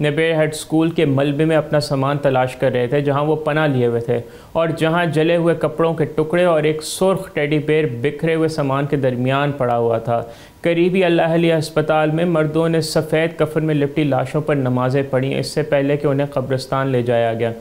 نبیر head school کے ملبے میں اپنا سامان تلاش کر رہے تھے جہاں وہ پناہ لیے ہوئے تھے، اور جہاں جلے ہوئے کپڑوں کے ٹکڑے اور ایک سرخ ٹیڈی بیئر بکھرے ہوئے سامان کے درمیان پڑا ہوا تھا۔ قریبی الاہلیہ ہسپتال میں مردوں نے سفید کفن میں لپٹی لاشوں پر نمازیں پڑھیں اس سے پہلے کہ انہیں قبرستان لے جایا گیا۔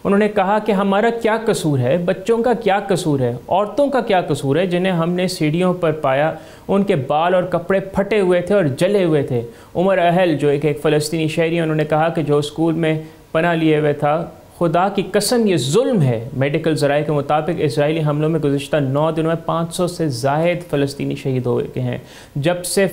انہوں نے کہا کہ ہمارا کیا قصور ہے، بچوں کا کیا قصور ہے، عورتوں کا کیا قصور ہے جنہیں ہم نے سیڑھیوں پر پایا، ان کے بال اور کپڑے پھٹے ہوئے تھے اور جلے ہوئے تھے۔ عمر اہل جو ایک فلسطینی شہری، انہوں نے کہا کہ جو اسکول میں پناہ لیے ہوئے تھا، خدا کی قسم یہ ظلم ہے۔ میڈیکل ذرائع کے مطابق اسرائیلی حملوں میں گزشتہ 9 دنوں میں 500 سے زائد فلسطینی شہید ہو گئے ہیں جب سے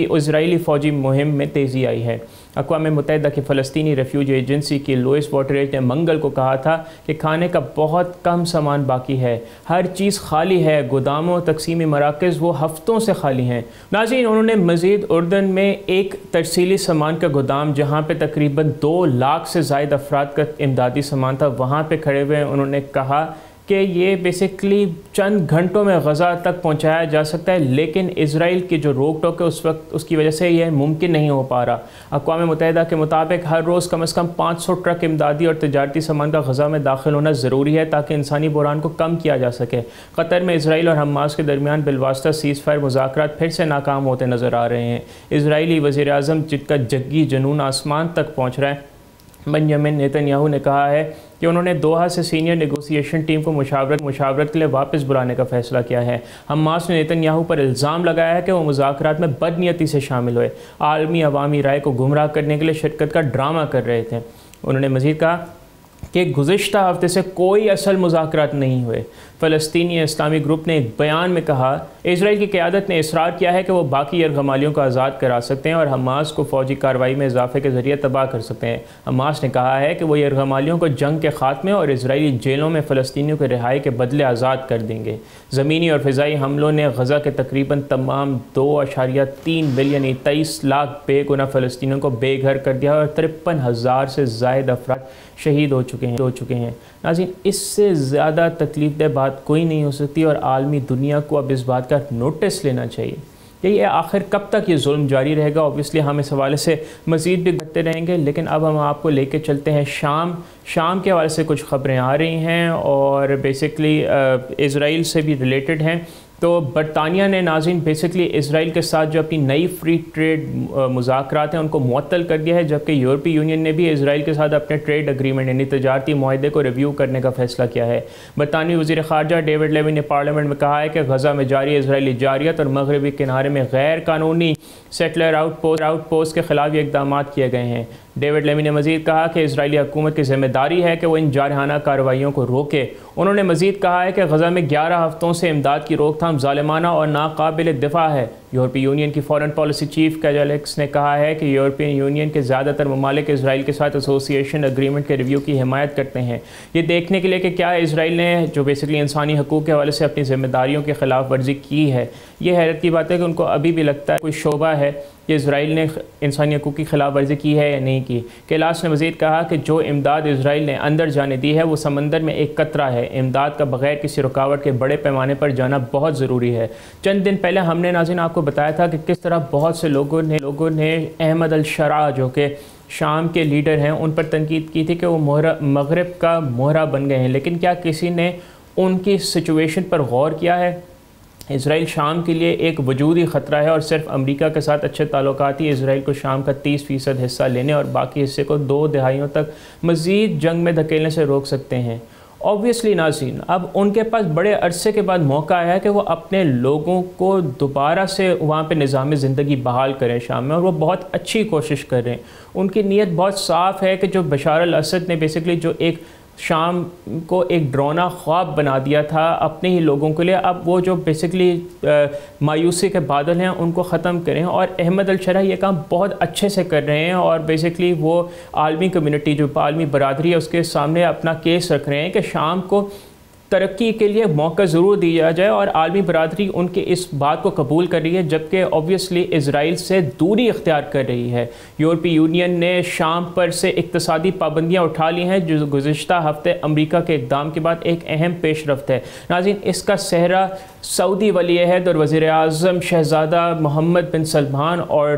اسرائیلی فوجی مہم میں تیزی آئی ہے۔ اقوام متحدہ کی فلسطینی ریفیوجی ایجنسی کی لوئس واٹریج نے منگل کو کہا تھا کہ کھانے کا بہت کم سامان باقی ہے، ہر چیز خالی ہے، گوداموں تقسیمی مراکز وہ ہفتوں سے خالی ہیں۔ ناظرین، انہوں نے مزید اردن میں ایک ترسیلی سامان کا گودام جہاں پہ تقریباً 2 لاکھ سے زائد افراد کا امدادی سامان تھا، وہاں پہ کھڑے ہوئے انہوں نے کہا کہ یہ بیسیکلی چند گھنٹوں میں غزہ تک پہنچایا جا سکتا ہے، لیکن اسرائیل کی جو روک ٹوک ہے اس کی وجہ سے یہ ممکن نہیں ہو پا رہا۔ اقوام متحدہ کے مطابق ہر روز کم از کم 500 ٹرک امدادی اور تجارتی سامان کا غزہ میں داخل ہونا ضروری ہے تاکہ انسانی بحران کو کم کیا جا سکے۔ قطر میں اسرائیل اور حماس کے درمیان بالواسطہ سیز فائر مذاکرات پھر سے ناکام ہوتے نظر آ رہے ہیں۔ اسرائیلی وزیر اعظم جن کا جنگی جنون آسمان تک پہنچ رہا ہے، بنیامین نیتن یاہو نے کہا ہے کہ انہوں نے دوحہ سے سینئر نیگوسیشن ٹیم کو مشاورت کے لیے واپس بلانے کا فیصلہ کیا ہے۔ حماس نے نیتن یاہو پر الزام لگایا ہے کہ وہ مذاکرات میں بدنیتی سے شامل ہوئے، عالمی عوامی رائے کو گمراہ کرنے کے لیے شرکت کا ڈرامہ کر رہے تھے۔ انہوں نے مزید کہا کہ گزشتہ ہفتے سے کوئی اصل مذاکرات نہیں ہوئے۔ فلسطینی اسلامی گروپ نے ایک بیان میں کہا، اسرائیل کی قیادت نے اصرار کیا ہے کہ وہ باقی یرغمالیوں کو آزاد کرا سکتے ہیں اور حماس کو فوجی کارروائی میں اضافے کے ذریعے تباہ کر سکتے ہیں۔ حماس نے کہا ہے کہ وہ یرغمالیوں کو جنگ کے خاتمے اور اسرائیلی جیلوں میں فلسطینیوں کے رہائی کے بدلے آزاد کر دیں گے۔ زمینی اور فضائی حملوں نے غزہ کے تقریباً تمام 2.3 ملین 23 لاکھ بے گناہ فلسطینیوں کو بے گھر کر دیا اور 53,000 سے زائد افراد شہید ہو چکے ہیں۔ ناظرین، اس سے زیادہ تکلیف دہ بات کوئی نہیں ہو سکتی اور عالمی دنیا کو اب اس بات کا نوٹس لینا چاہیے کہ یہ آخر کب تک یہ ظلم جاری رہے گا۔ اوبویسلی ہم اس حوالے سے مزید بھی کرتے رہیں گے، لیکن اب ہم آپ کو لے کے چلتے ہیں شام کے حوالے سے کچھ خبریں آ رہی ہیں اور بیسیکلی اسرائیل سے بھی ریلیٹڈ ہیں۔ تو برطانیہ نے ناظرین بیسیکلی اسرائیل کے ساتھ جو اپنی نئی فری ٹریڈ مذاکرات ہیں ان کو معطل کر دیا ہے، جبکہ یورپی یونین نے بھی اسرائیل کے ساتھ اپنے ٹریڈ اگریمنٹ یعنی تجارتی معاہدے کو ریویو کرنے کا فیصلہ کیا ہے۔ برطانوی وزیر خارجہ ڈیوڈ لیوی نے پارلیمنٹ میں کہا ہے کہ غزہ میں جاری اسرائیلی جارحیت اور مغربی کنارے میں غیر قانونی سیٹلر آؤٹ پوسٹ کے خلاف یہ اقدامات کیے گئے ہیں۔ ڈیوڈ لیوی نے مزید کہا کہ اسرائیلی حکومت کی ذمہ داری ہے کہ وہ ان جارحانہ کارروائیوں کو روکے۔ انہوں نے مزید کہا ہے کہ غزہ میں 11 ہفتوں سے امداد کی روک تھام ظالمانہ اور ناقابل دفاع ہے۔ یورپی یونین کی فارن پالیسی چیف کیجلیکس نے کہا ہے کہ یورپی یونین کے زیادہ تر ممالک اسرائیل کے ساتھ ایسوسی ایشن اگریمنٹ کے ریویو کی حمایت کرتے ہیں، یہ دیکھنے کے لیے کہ کیا اسرائیل نے جو بیسیکلی انسانی حقوق کے حوالے سے اپنی ذمہ داریوں کی خلاف ورزی کی ہے۔ یہ حیرت کی بات ہے کہ ان کو ابھی بھی لگتا ہے کوئی شعبہ ہے کہ اسرائیل نے انسانی حقوق کی خلاف ورزی کی ہے یا نہیں کی۔ کیلاس نے مزید کہا کہ جو امداد اسرائیل نے اندر جانے دی ہے وہ سمندر میں ایک قطرہ ہے، امداد کا بغیر کسی رکاوٹ کے بڑے پیمانے پر جانا بہت ضروری ہے۔ چند دن پہلے ہم نے ناظرین آپ کو بتایا تھا کہ کس طرح بہت سے لوگوں نے احمد الشرع جو کہ شام کے لیڈر ہیں ان پر تنقید کی تھی کہ وہ مغرب کا مہرہ بن گئے ہیں، لیکن کیا کسی نے ان کی سچویشن پر غور کیا ہے؟ اسرائیل شام کے لیے ایک وجودی خطرہ ہے اور صرف امریکہ کے ساتھ اچھے تعلقات ہی اسرائیل کو شام کا 30% حصہ لینے اور باقی حصے کو 2 دہائیوں تک مزید جنگ میں دھکیلنے سے روک سکتے ہیں۔ اوبویسلی ناظرین، اب ان کے پاس بڑے عرصے کے بعد موقع آیا ہے کہ وہ اپنے لوگوں کو دوبارہ سے وہاں پہ نظام زندگی بحال کریں شام میں، اور وہ بہت اچھی کوشش کر رہے ہیں۔ ان کی نیت بہت صاف ہے کہ جو بشار الاسد نے بیسیکلی جو ایک شام کو ایک ڈرونا خواب بنا دیا تھا اپنے ہی لوگوں کے لیے، اب وہ جو بیسیکلی مایوسی کے بادل ہیں ان کو ختم کریں، اور احمد الشرع یہ کام بہت اچھے سے کر رہے ہیں اور بیسیکلی وہ عالمی کمیونٹی جو عالمی برادری ہے اس کے سامنے اپنا کیس رکھ رہے ہیں کہ شام کو ترقی کے لیے موقع ضرور دیا جائے، اور عالمی برادری ان کے اس بات کو قبول کر رہی ہے، جبکہ اوبویسلی اسرائیل سے دوری اختیار کر رہی ہے۔ یورپی یونین نے شام پر سے اقتصادی پابندیاں اٹھا لی ہیں جو گزشتہ ہفتے امریکہ کے اقدام کے بعد ایک اہم پیش رفت ہے۔ ناظرین، اس کا سہرا سعودی ولی عہد اور وزیر اعظم شہزادہ محمد بن سلمان اور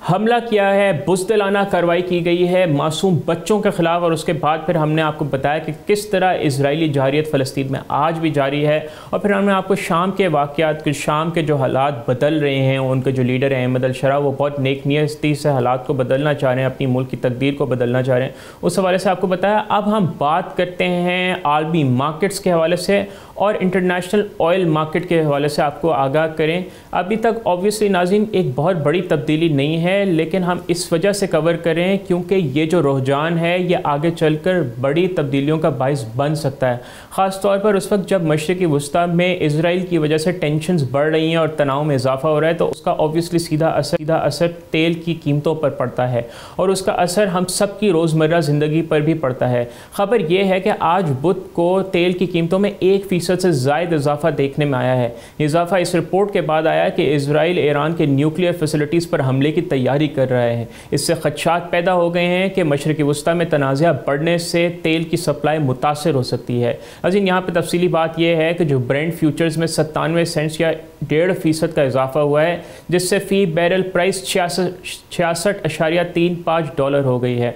حملہ کیا ہے، بزدلانہ کارروائی کی گئی ہے معصوم بچوں کے خلاف، اور اس کے بعد پھر ہم نے آپ کو بتایا کہ کس طرح اسرائیلی جارحیت فلسطین میں آج بھی جاری ہے، اور پھر ہم نے آپ کو شام کے واقعات، شام کے جو حالات بدل رہے ہیں، ان کے جو لیڈر ہیں احمد الشرع، وہ بہت نیک نیتی سے حالات کو بدلنا چاہ رہے ہیں، اپنی ملک کی تقدیر کو بدلنا چاہ رہے ہیں، اس حوالے سے آپ کو بتایا۔ اب ہم بات کرتے ہیں عالمی مارکیٹس کے حوالے سے اور انٹرنیشنل آئل مارکیٹ کے حوالے سے آپ کو آگاہ کریں۔ ابھی تک اوبویسلی ناظرین ایک بہت بڑی تبدیلی نہیں ہے، لیکن ہم اس وجہ سے کور کریں کیونکہ یہ جو رجحان ہے یہ آگے چل کر بڑی تبدیلیوں کا باعث بن سکتا ہے، خاص طور پر اس وقت جب مشرقی وسطی میں اسرائیل کی وجہ سے ٹینشنز بڑھ رہی ہیں اور تناؤ میں اضافہ ہو رہا ہے، تو اس کا اوبویسلی سیدھا اثر تیل کی قیمتوں پر پڑتا ہے، اور اس کا اثر ہم سب کی روزمرہ زندگی پر بھی پڑتا ہے۔ خبر یہ ہے کہ آج بدھ کو تیل کی قیمتوں میں 1% سے زائد اضافہ دیکھنے میں آیا ہے۔ یہ اضافہ اس رپورٹ کے بعد آیا کہ اسرائیل ایران کے نیوکلیئر فیسلٹیز پر حملے کی تیاری کر رہا ہے۔ اس سے خدشات پیدا ہو گئے ہیں کہ مشرقی وسطی میں تنازع بڑھنے سے تیل کی سپلائی متاثر ہو سکتی ہے۔ عزیز یہاں پہ تفصیلی بات یہ ہے کہ جو برنٹ فیوچرز میں 97 سینٹس یا 1.5% کا اضافہ ہوا ہے، جس سے فی بیرل پرائس 66.35 ڈالر ہو گئی ہے۔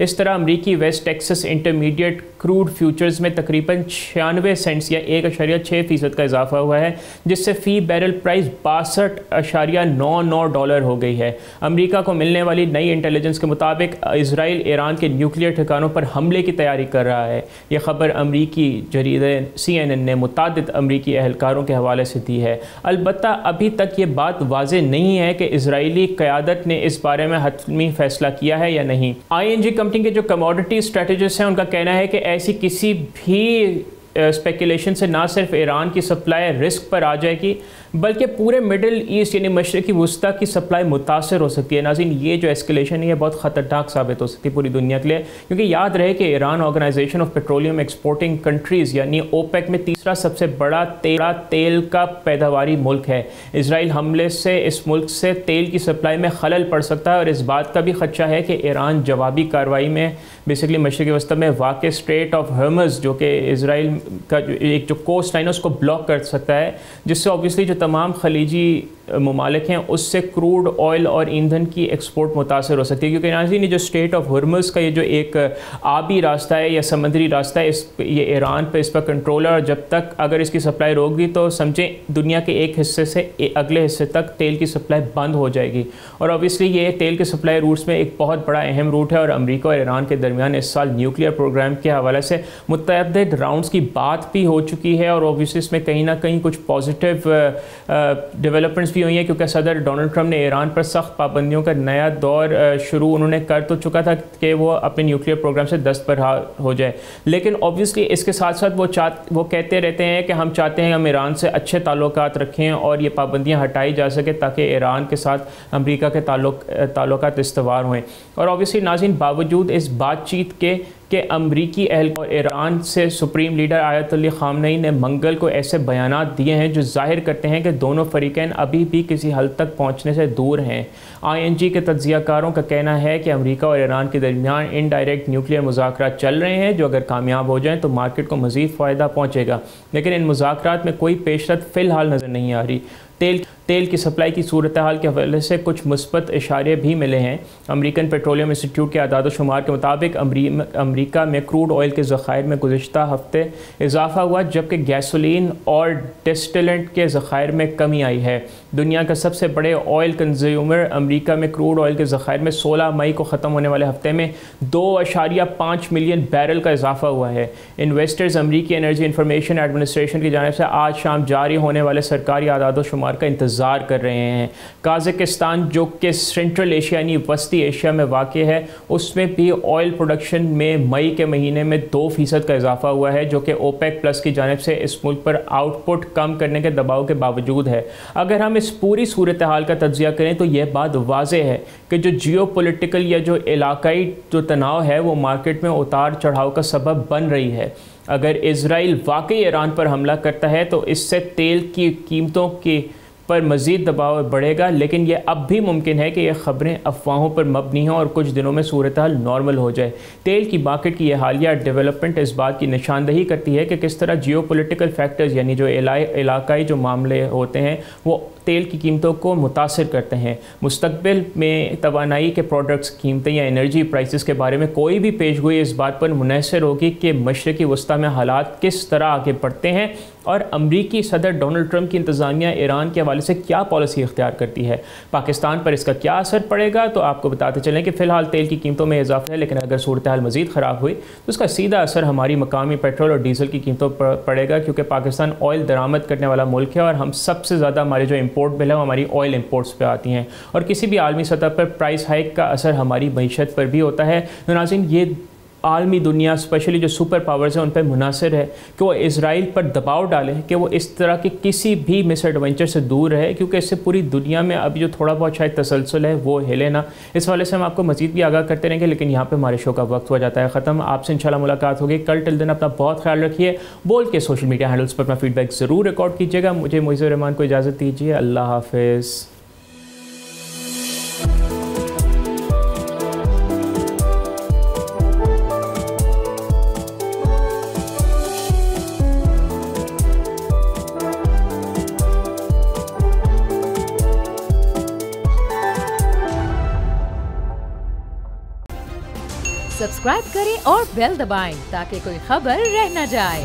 اس طرح امریکی West Texas Intermediate crude futures میں تقریباً 96 سینٹس یا 1.6% کا اضافہ ہوا ہے، جس سے فی بیرل پرائس 62.99 ڈالر ہو گئی ہے۔ امریکہ کو ملنے والی نئی انٹیلیجنس کے مطابق اسرائیل ایران کے نیوکلیئر ٹھکانوں پر حملے کی تیاری کر رہا ہے۔ یہ خبر امریکی جریدے CNN نے متعدد امریکی اہلکاروں کے حوالے سے دی ہے۔ البتہ ابھی تک یہ بات واضح نہیں ہے کہ اسرائیلی قیادت نے اس بارے میں حتمی فیصلہ کیا ہے یا نہیں۔ ING کمپنی کے جو کموڈٹی اسٹریٹجسٹ ہیں ان کا کہنا ہے کہ ایسی کسی بھی اسپیکولیشن سے نہ صرف ایران کی سپلائی رسک پر آ جائے گی بلکہ پورے مڈل ایسٹ یعنی مشرقی وسطی کی سپلائی متاثر ہو سکتی ہے۔ ناظرین یہ جو ایسکلیشن ہے یہ بہت خطرناک ثابت ہو سکتی ہے پوری دنیا کے لیے، کیونکہ یاد رہے کہ Iran Organization of Petroleum Exporting Countries یعنی اوپیک میں تیسرا سب سے بڑا تیل کا پیداواری ملک ہے۔ اسرائیل حملے سے اس ملک سے تیل کی سپلائی میں خلل پڑ سکتا ہے، اور اس بات کا بھی خدشہ ہے کہ ایران جوابی کارروائی میں بیسیکلی مشرقی وسطی میں واقع اسٹریٹ آف ہرمز جو کہ اسرائیل کا ایک جو کوسٹ لائن ہے اس کو بلاک کر سکتا ہے، جس سے اوبویسلی جو تمام خلیجی ممالک ہیں اس سے کروڈ آئل اور ایندھن کی ایکسپورٹ متاثر ہو سکتی ہے، کیونکہ ناظرین یہ جو اسٹریٹ آف ہرمز کا یہ جو ایک آبی راستہ ہے یا سمندری راستہ ہے، یہ ایران پہ اس پر کنٹرول ہے، اور جب تک اگر اس کی سپلائی روک دی تو سمجھیں دنیا کے ایک حصے سے اگلے حصے تک تیل کی سپلائی بند ہو جائے گی، اور اوبویسلی یہ تیل کی سپلائی روٹس میں ایک بہت بڑا اہم روٹ ہے، اور امریکہ اور ایران کے درمیان اس سال نیوکلیئر پروگرام کے حوالے سے متعدد راؤنڈز کی بات بھی ہو چکی ہے، اور اوبویسلی اس میں کہیں نہ کہیں کچھ پازیٹیو ڈیولپمنٹس بھی ہوئی ہیں، کیونکہ صدر ڈونلڈ ٹرمپ نے ایران پر سخت پابندیوں کا نیا دور شروع انہوں نے کر تو چکا تھا کہ وہ اپنے نیوکلیئر پروگرام سے دستبرہار ہو جائے، لیکن اوبویسلی اس کے ساتھ ساتھ وہ کہتے رہتے ہیں کہ ہم چاہتے ہیں ہم ایران سے اچھے تعلقات رکھیں اور یہ پابندیاں ہٹائی جا سکے تاکہ ایران کے ساتھ امریکہ کے تعلقات استوار ہوئیں۔ اور اوبویسلی ناظرین باوجود اس بات چیت کے کہ امریکی اور ایران سے سپریم لیڈر آیت اللہ خامنئی نے منگل کو ایسے بیانات دیے ہیں جو ظاہر کرتے ہیں کہ دونوں فریقین ابھی بھی کسی حل تک پہنچنے سے دور ہیں۔ ING کے تجزیہ کاروں کا کہنا ہے کہ امریکہ اور ایران کے درمیان انڈائریکٹ نیوکلیئر مذاکرات چل رہے ہیں جو اگر کامیاب ہو جائیں تو مارکیٹ کو مزید فائدہ پہنچے گا، لیکن ان مذاکرات میں کوئی پیش رفت فی الحال نظر نہیں آ رہی۔ تیل کی سپلائی کی صورتحال کے حوالے سے کچھ مثبت اشارے بھی ملے ہیں۔ امریکن پیٹرولیم انسٹی ٹیوٹ کے اعداد و شمار کے مطابق امریکہ میں کروڈ آئل کے ذخائر میں گزشتہ ہفتے اضافہ ہوا، جبکہ گیسولین اور ڈسٹلنٹ کے ذخائر میں کمی آئی ہے۔ دنیا کا سب سے بڑے آئل کنزیومر امریکہ میں کروڈ آئل کے ذخائر میں 16 مئی کو ختم ہونے والے ہفتے میں 2.5 ملین بیرل کا اضافہ ہوا ہے۔ انویسٹرز امریکی انرجی انفارمیشن ایڈمنسٹریشن کی جانب سے آج شام جاری ہونے والے سرکاری اعداد و شمار کا انتظار کر رہے ہیں۔ قازقستان جو کہ سینٹرل ایشیا یعنی وسطی ایشیا میں واقع ہے، اس میں بھی آئل پروڈکشن میں مئی کے مہینے میں 2% کا اضافہ ہوا ہے، جو کہ اوپیک پلس کی جانب سے اس ملک پر آؤٹ پٹ کم کرنے کے دباؤ کے باوجود ہے۔ اگر ہم اس پوری صورتحال کا تجزیہ کریں تو یہ بات واضح ہے کہ جو جیو پولیٹیکل یا جو علاقائی جو تناؤ ہے وہ مارکیٹ میں اتار چڑھاؤ کا سبب بن رہی ہے۔ اگر اسرائیل واقعی ایران پر حملہ کرتا ہے تو اس سے تیل کی قیمتوں کی پر مزید دباؤ بڑھے گا، لیکن یہ اب بھی ممکن ہے کہ یہ خبریں افواہوں پر مبنی ہوں اور کچھ دنوں میں صورتحال نارمل ہو جائے۔ تیل کی مارکیٹ کی یہ حالیہ ڈیولپمنٹ اس بات کی نشاندہی کرتی ہے کہ کس طرح جیو پولیٹیکل فیکٹرز یعنی جو علاقائی جو معاملے ہوتے ہیں وہ تیل کی قیمتوں کو متاثر کرتے ہیں۔ مستقبل میں توانائی کے پروڈکٹس قیمتیں یا انرجی پرائسز کے بارے میں کوئی بھی پیش گوئی اس بات پر منحصر ہوگی کہ مشرقی وسطی میں حالات کس طرح آگے بڑھتے ہیں اور امریکی صدر ڈونلڈ ٹرمپ کی انتظامیہ ایران کے حوالے سے کیا پالیسی اختیار کرتی ہے۔ پاکستان پر اس کا کیا اثر پڑے گا تو آپ کو بتاتے چلیں کہ فی الحال تیل کی قیمتوں میں اضافہ ہے، لیکن اگر صورتحال مزید خراب ہوئی تو اس کا سیدھا اثر ہماری مقامی پیٹرول اور ڈیزل کی قیمتوں پر پڑے گا، کیونکہ پاکستان آئل درآمد کرنے والا ملک ہے اور ہم سب سے زیادہ ہمارے جو امپورٹ بل ہے وہ ہماری آئل امپورٹس پہ آتی ہیں، اور کسی بھی عالمی سطح پر پرائس ہائیک کا اثر ہماری معیشت پر بھی ہوتا ہے۔ ناظرین، یہ عالمی دنیا اسپیشلی جو سپر پاورز ہیں ان پہ منحصر ہے کہ وہ اسرائیل پر دباؤ ڈالیں کہ وہ اس طرح کے کسی بھی مس ایڈونچر سے دور رہے، کیونکہ اس سے پوری دنیا میں ابھی جو تھوڑا بہت شاید تسلسل ہے وہ ہلے نا۔ اس والے سے ہم آپ کو مزید بھی آگاہ کرتے رہیں گے، لیکن یہاں پہ ہمارے شو کا وقت ہو جاتا ہے ختم۔ آپ سے انشاءاللہ ملاقات ہوگی کل، ٹل دن اپنا بہت خیال رکھیے۔ بول کے سوشل میڈیا ہینڈلز پر اپنا فیڈ بیک ضرور ریکارڈ کیجیے گا۔ مجھے معیز الرحمان کو اجازت دیجیے، اللہ حافظ۔ سبسکرائب کریں اور بیل دبائیں تاکہ کوئی خبر رہ نہ جائے۔